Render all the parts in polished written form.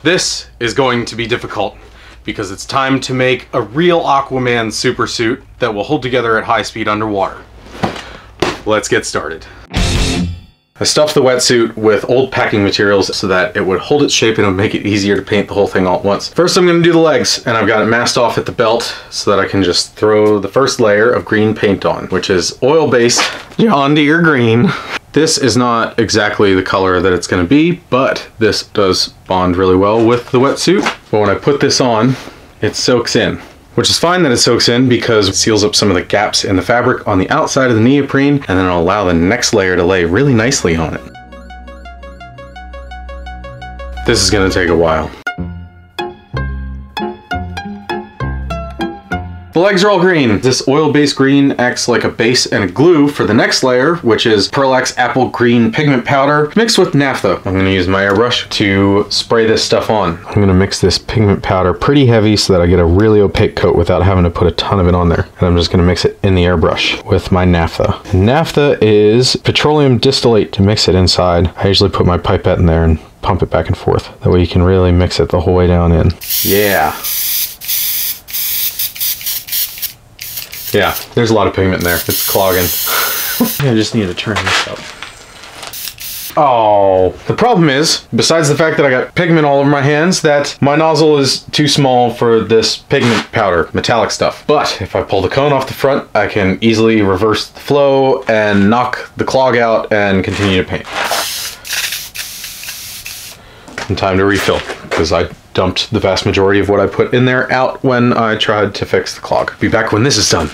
This is going to be difficult because it's time to make a real Aquaman super suit that will hold together at high speed underwater. Let's get started. I stuffed the wetsuit with old packing materials so that it would hold its shape and it would make it easier to paint the whole thing all at once. First I'm going to do the legs, and I've got it masked off at the belt so that I can just throw the first layer of green paint on, which is oil-based John Deere green. This is not exactly the color that it's going to be, but this does bond really well with the wetsuit. But when I put this on, it soaks in. Which is fine that it soaks in because it seals up some of the gaps in the fabric on the outside of the neoprene, and then it'll allow the next layer to lay really nicely on it. This is going to take a while. The legs are all green. This oil-based green acts like a base and a glue for the next layer, which is Pearl X Apple Green Pigment Powder mixed with naphtha. I'm going to use my airbrush to spray this stuff on. I'm going to mix this pigment powder pretty heavy so that I get a really opaque coat without having to put a ton of it on there. And I'm just going to mix it in the airbrush with my naphtha. And naphtha is petroleum distillate to mix it inside. I usually put my pipette in there and pump it back and forth. That way you can really mix it the whole way down in. Yeah. Yeah, there's a lot of pigment in there. It's clogging. I just need to turn this up. Oh, the problem is, besides the fact that I got pigment all over my hands, that my nozzle is too small for this pigment powder, metallic stuff. But if I pull the cone off the front, I can easily reverse the flow and knock the clog out and continue to paint. And time to refill, because I dumped the vast majority of what I put in there out when I tried to fix the clog. Be back when this is done.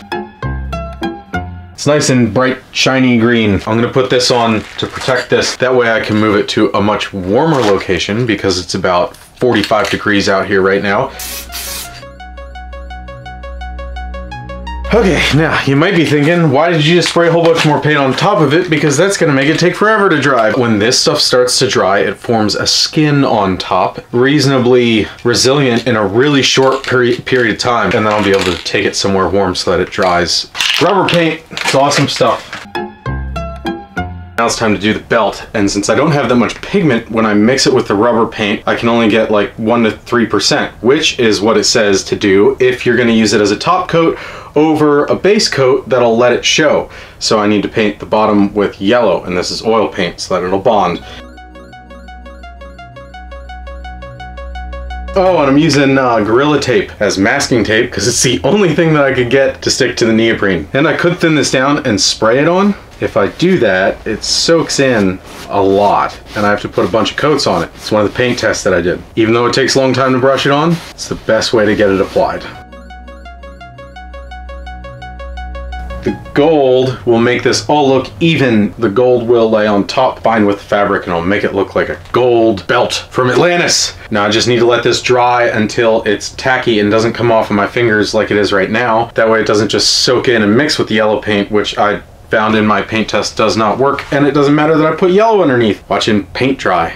It's nice and bright, shiny green. I'm gonna put this on to protect this. That way I can move it to a much warmer location because it's about 45 degrees out here right now. Okay, now you might be thinking, why did you just spray a whole bunch more paint on top of it? Because that's gonna make it take forever to dry. When this stuff starts to dry, it forms a skin on top, reasonably resilient in a really short period of time, and then I'll be able to take it somewhere warm so that it dries. Rubber paint, it's awesome stuff. Now it's time to do the belt, and since I don't have that much pigment, when I mix it with the rubber paint, I can only get like 1 to 3%, which is what it says to do if you're gonna use it as a top coat over a base coat that'll let it show. So I need to paint the bottom with yellow, and this is oil paint so that it'll bond. Oh, and I'm using Gorilla Tape as masking tape because it's the only thing that I could get to stick to the neoprene. And I could thin this down and spray it on. If I do that, it soaks in a lot, and I have to put a bunch of coats on it. It's one of the paint tests that I did. Even though it takes a long time to brush it on, it's the best way to get it applied. The gold will make this all look even. The gold will lay on top, combined with the fabric, and it'll make it look like a gold belt from Atlantis. Now I just need to let this dry until it's tacky and doesn't come off of my fingers like it is right now. That way it doesn't just soak in and mix with the yellow paint, which I found in my paint test does not work, and it doesn't matter that I put yellow underneath. Watching paint dry.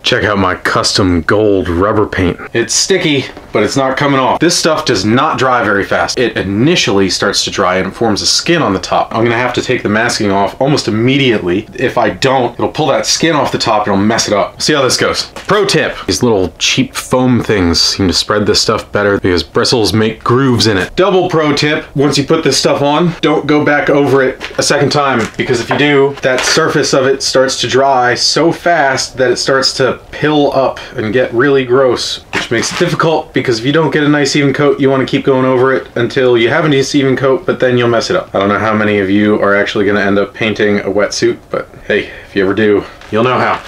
Check out my custom gold rubber paint. It's sticky, but it's not coming off. This stuff does not dry very fast. It initially starts to dry and it forms a skin on the top. I'm gonna have to take the masking off almost immediately. If I don't, it'll pull that skin off the top and it'll mess it up. See how this goes. Pro tip, these little cheap foam things seem to spread this stuff better because bristles make grooves in it. Double pro tip, once you put this stuff on, don't go back over it a second time, because if you do, that surface of it starts to dry so fast that it starts to pill up and get really gross, which makes it difficult because if you don't get a nice even coat, you want to keep going over it until you have a nice even coat, but then you'll mess it up. I don't know how many of you are actually going to end up painting a wetsuit, but hey, if you ever do, you'll know how.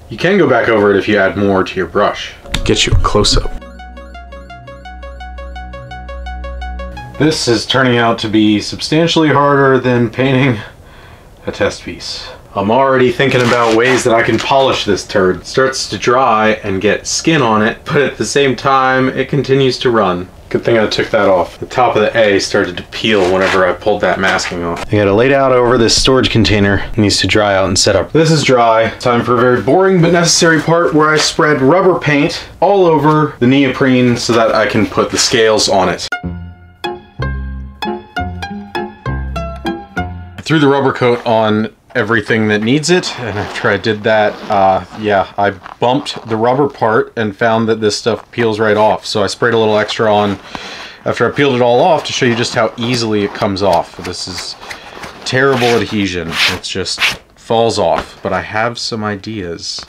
You can go back over it if you add more to your brush. Get you a close-up. This is turning out to be substantially harder than painting a test piece. I'm already thinking about ways that I can polish this turd. It starts to dry and get skin on it, but at the same time, it continues to run. Good thing I took that off. The top of the A started to peel whenever I pulled that masking off. I got it laid out over this storage container. It needs to dry out and set up. This is dry. Time for a very boring but necessary part where I spread rubber paint all over the neoprene so that I can put the scales on it. I threw the rubber coat on everything that needs it. And after I did that, yeah, I bumped the rubber part and found that this stuff peels right off. So I sprayed a little extra on after I peeled it all off to show you just how easily it comes off. This is terrible adhesion. It just falls off. But I have some ideas.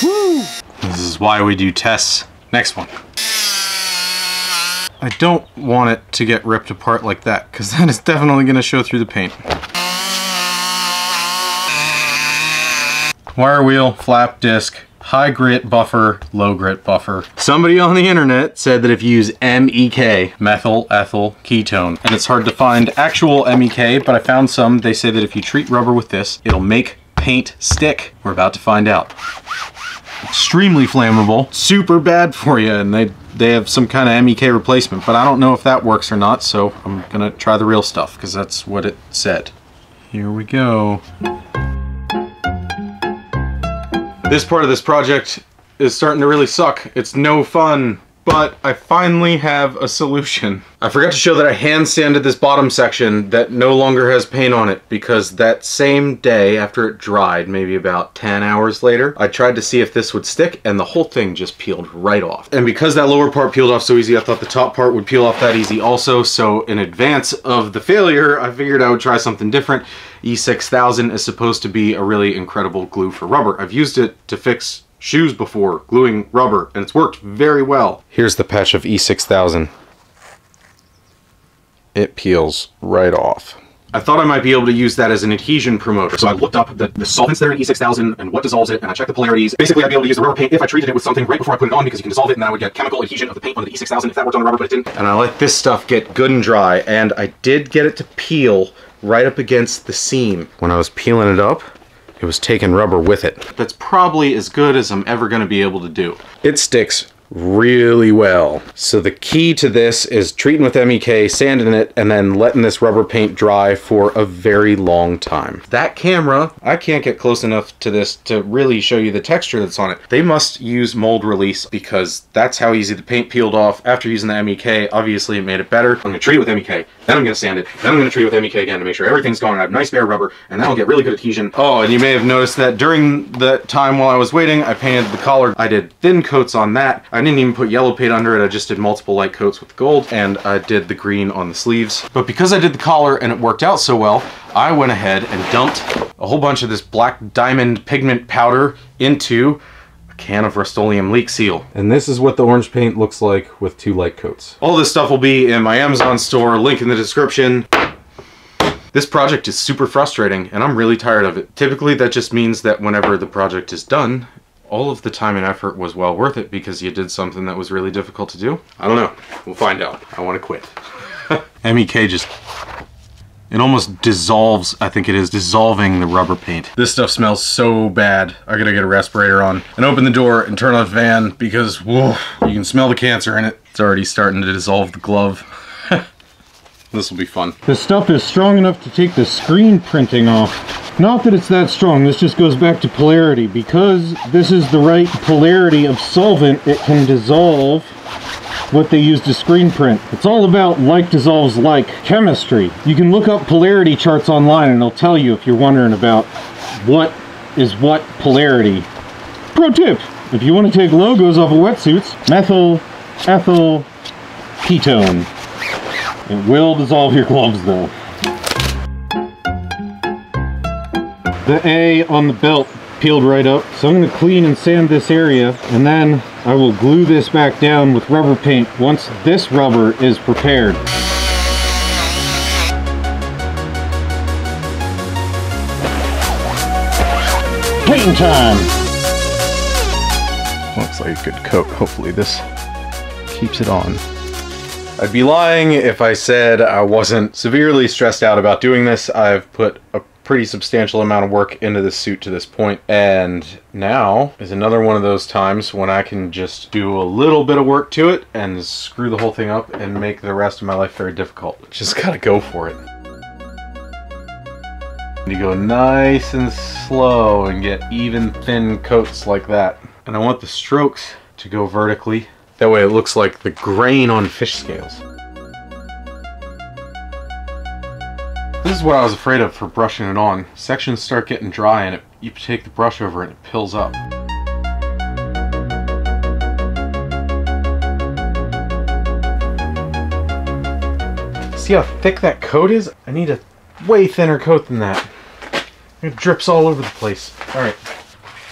Woo! This is why we do tests. Next one. I don't want it to get ripped apart like that, because that is definitely going to show through the paint. Wire wheel, flap disc, high grit buffer, low grit buffer. Somebody on the internet said that if you use MEK, methyl ethyl ketone, and it's hard to find actual MEK, but I found some. They say that if you treat rubber with this, it'll make paint stick. We're about to find out. Extremely flammable, super bad for you, and they have some kind of MEK replacement, but I don't know if that works or not, so I'm gonna try the real stuff because that's what it said. Here we go. This part of this project is starting to really suck. It's no fun, but I finally have a solution. I forgot to show that I hand sanded this bottom section that no longer has paint on it, because that same day after it dried, maybe about 10 hours later, I tried to see if this would stick and the whole thing just peeled right off. And because that lower part peeled off so easy, I thought the top part would peel off that easy also. So in advance of the failure, I figured I would try something different. E6000 is supposed to be a really incredible glue for rubber. I've used it to fix shoes before, gluing rubber, and it's worked very well. Here's the patch of E6000. It peels right off. I thought I might be able to use that as an adhesion promoter. So I looked up the solvents that are in E6000 and what dissolves it, and I checked the polarities. Basically, I'd be able to use the rubber paint if I treated it with something right before I put it on, because you can dissolve it, and then I would get chemical adhesion of the paint on the E6000 if that worked on the rubber, but it didn't. And I let this stuff get good and dry, and I did get it to peel right up against the seam. When I was peeling it up, it was taking rubber with it. That's probably as good as I'm ever going to be able to do. It sticks really well. So the key to this is treating with MEK, sanding it, and then letting this rubber paint dry for a very long time. That camera, I can't get close enough to this to really show you the texture that's on it. They must use mold release, because that's how easy the paint peeled off. After using the MEK, obviously it made it better. I'm going to treat it with MEK, then I'm going to sand it, then I'm going to treat it with MEK again to make sure everything's gone. I have nice bare rubber, and then I'll get really good adhesion. Oh, and you may have noticed that during the time while I was waiting, I painted the collar. I did thin coats on that. I didn't even put yellow paint under it. I just did multiple light coats with gold, and I did the green on the sleeves. But because I did the collar and it worked out so well, I went ahead and dumped a whole bunch of this black diamond pigment powder into a can of Rust-Oleum leak seal. And this is what the orange paint looks like with 2 light coats. All this stuff will be in my Amazon store, link in the description. This project is super frustrating, and I'm really tired of it. Typically, that just means that whenever the project is done, all of the time and effort was well worth it because you did something that was really difficult to do. I don't know. We'll find out. I want to quit. MEK just... it almost dissolves. I think it is dissolving the rubber paint. This stuff smells so bad. I gotta get a respirator on and open the door and turn on the fan because, whoa, you can smell the cancer in it. It's already starting to dissolve the glove. This will be fun. This stuff is strong enough to take the screen printing off. Not that it's that strong, this just goes back to polarity. Because this is the right polarity of solvent, it can dissolve what they use to screen print. It's all about like dissolves like chemistry. You can look up polarity charts online and it'll tell you if you're wondering about what is what polarity. Pro tip, if you want to take logos off of wetsuits, methyl ethyl ketone. It will dissolve your gloves though. The A on the belt peeled right up, so I'm going to clean and sand this area, and then I will glue this back down with rubber paint once this rubber is prepared. Painting time! Looks like a good coat. Hopefully this keeps it on. I'd be lying if I said I wasn't severely stressed out about doing this. I've put a pretty substantial amount of work into this suit to this point, and now is another one of those times when I can just do a little bit of work to it and screw the whole thing up and make the rest of my life very difficult. Just gotta go for it. You go nice and slow and get even thin coats like that. And I want the strokes to go vertically. That way it looks like the grain on fish scales. This is what I was afraid of for brushing it on. Sections start getting dry and you take the brush over it and it pills up. See how thick that coat is? I need a way thinner coat than that. It drips all over the place. Alright.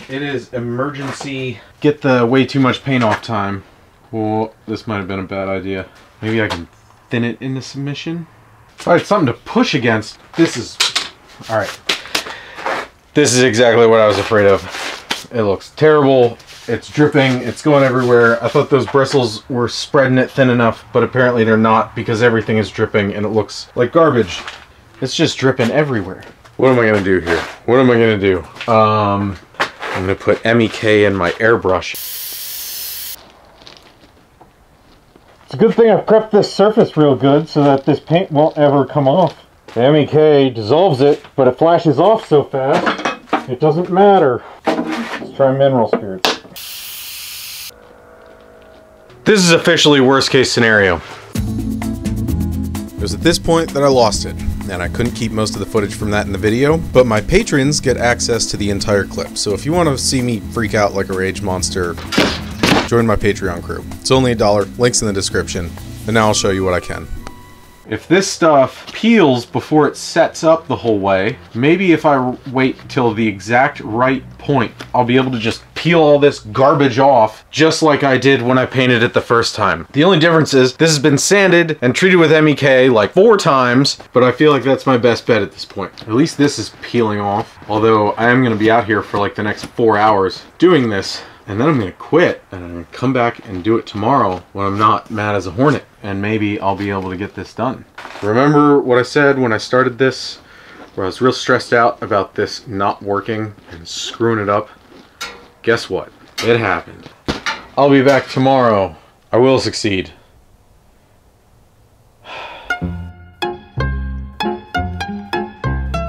It is emergency get the way too much paint off time. Well, this might have been a bad idea. Maybe I can thin it into submission? Alright, something to push against. This is... Alright. This is exactly what I was afraid of. It looks terrible. It's dripping. It's going everywhere. I thought those bristles were spreading it thin enough, but apparently they're not because everything is dripping and it looks like garbage. It's just dripping everywhere. What am I going to do here? What am I going to do? I'm going to put MEK in my airbrush. It's a good thing I prepped this surface real good so that this paint won't ever come off. The MEK dissolves it, but it flashes off so fast, it doesn't matter. Let's try mineral spirits. This is officially worst case scenario. It was at this point that I lost it, and I couldn't keep most of the footage from that in the video, but my patrons get access to the entire clip, so if you want to see me freak out like a rage monster, join my Patreon crew. It's only $1, links in the description, and now I'll show you what I can. If this stuff peels before it sets up the whole way, maybe if I wait till the exact right point, I'll be able to just peel all this garbage off just like I did when I painted it the first time. The only difference is this has been sanded and treated with MEK like 4 times, but I feel like that's my best bet at this point. At least this is peeling off, although I am going to be out here for like the next 4 hours doing this. And then I'm going to quit, and I'm going to come back and do it tomorrow when I'm not mad as a hornet. And maybe I'll be able to get this done. Remember what I said when I started this, where I was real stressed out about this not working and screwing it up? Guess what? It happened. I'll be back tomorrow. I will succeed.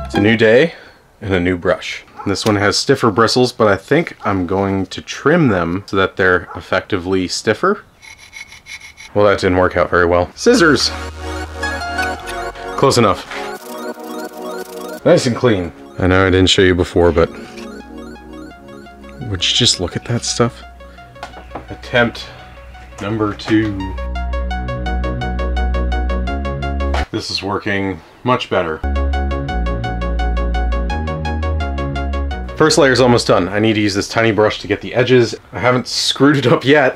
It's a new day and a new brush. This one has stiffer bristles, but I think I'm going to trim them so that they're effectively stiffer. Well, that didn't work out very well. Scissors! Close enough. Nice and clean. I know I didn't show you before, but would you just look at that stuff? Attempt number 2. This is working much better. First layer's almost done. I need to use this tiny brush to get the edges. I haven't screwed it up yet.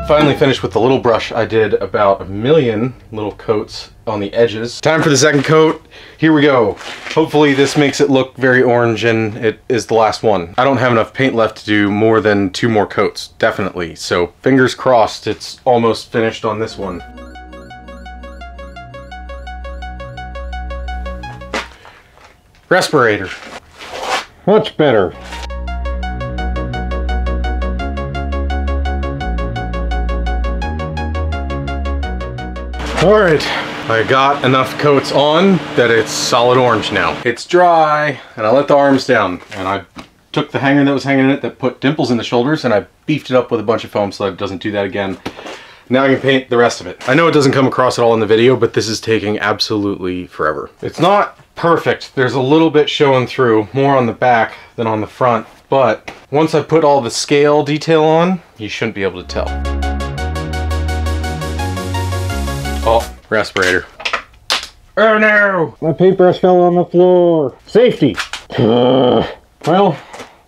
Finally finished with the little brush. I did about 1,000,000 little coats on the edges. Time for the second coat. Here we go. Hopefully this makes it look very orange and it is the last one. I don't have enough paint left to do more than 2 more coats, definitely. So fingers crossed it's almost finished on this one. Respirator. Much better. Alright, I got enough coats on that it's solid orange now. It's dry, and I let the arms down, and I took the hanger that was hanging in it that put dimples in the shoulders, and I beefed it up with a bunch of foam so that it doesn't do that again. Now I can paint the rest of it. I know it doesn't come across at all in the video, but this is taking absolutely forever. It's not perfect. There's a little bit showing through, more on the back than on the front, but once I put all the scale detail on, you shouldn't be able to tell. Oh, respirator. Oh no! My paintbrush fell on the floor. Safety! Well,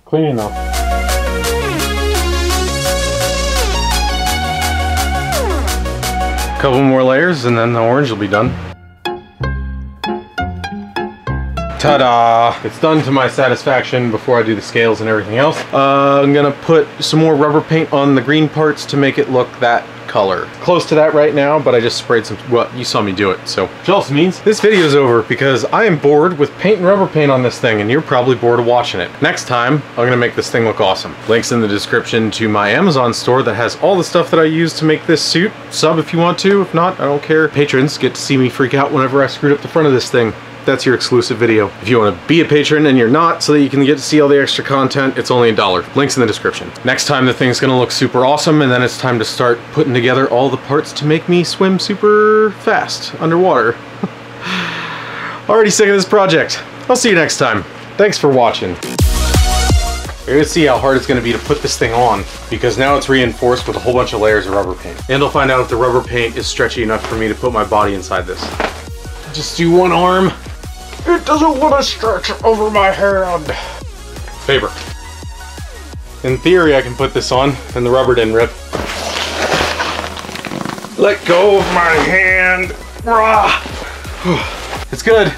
clean enough. Couple more layers and then the orange will be done. Ta-da! It's done to my satisfaction before I do the scales and everything else. I'm gonna put some more rubber paint on the green parts to make it look that color. Close to that right now, but I just sprayed some, well, you saw me do it, so. Which also means this video is over because I am bored with paint and rubber paint on this thing and you're probably bored of watching it. Next time, I'm gonna make this thing look awesome. Links in the description to my Amazon store that has all the stuff that I use to make this suit. Sub if you want to, if not, I don't care. Patrons get to see me freak out whenever I screwed up the front of this thing. that's your exclusive video. If you want to be a patron and you're not, so that you can get to see all the extra content, it's only $1. Links in the description. Next time the thing's gonna look super awesome, and then it's time to start putting together all the parts to make me swim super fast underwater. Already sick of this project. I'll see you next time. Thanks for watching. You're gonna see how hard it's gonna be to put this thing on, because now it's reinforced with a whole bunch of layers of rubber paint. And I'll find out if the rubber paint is stretchy enough for me to put my body inside this. Just do one arm. It doesn't want to stretch over my hand. Paper. In theory, I can put this on and the rubber didn't rip. Let go of my hand. It's good.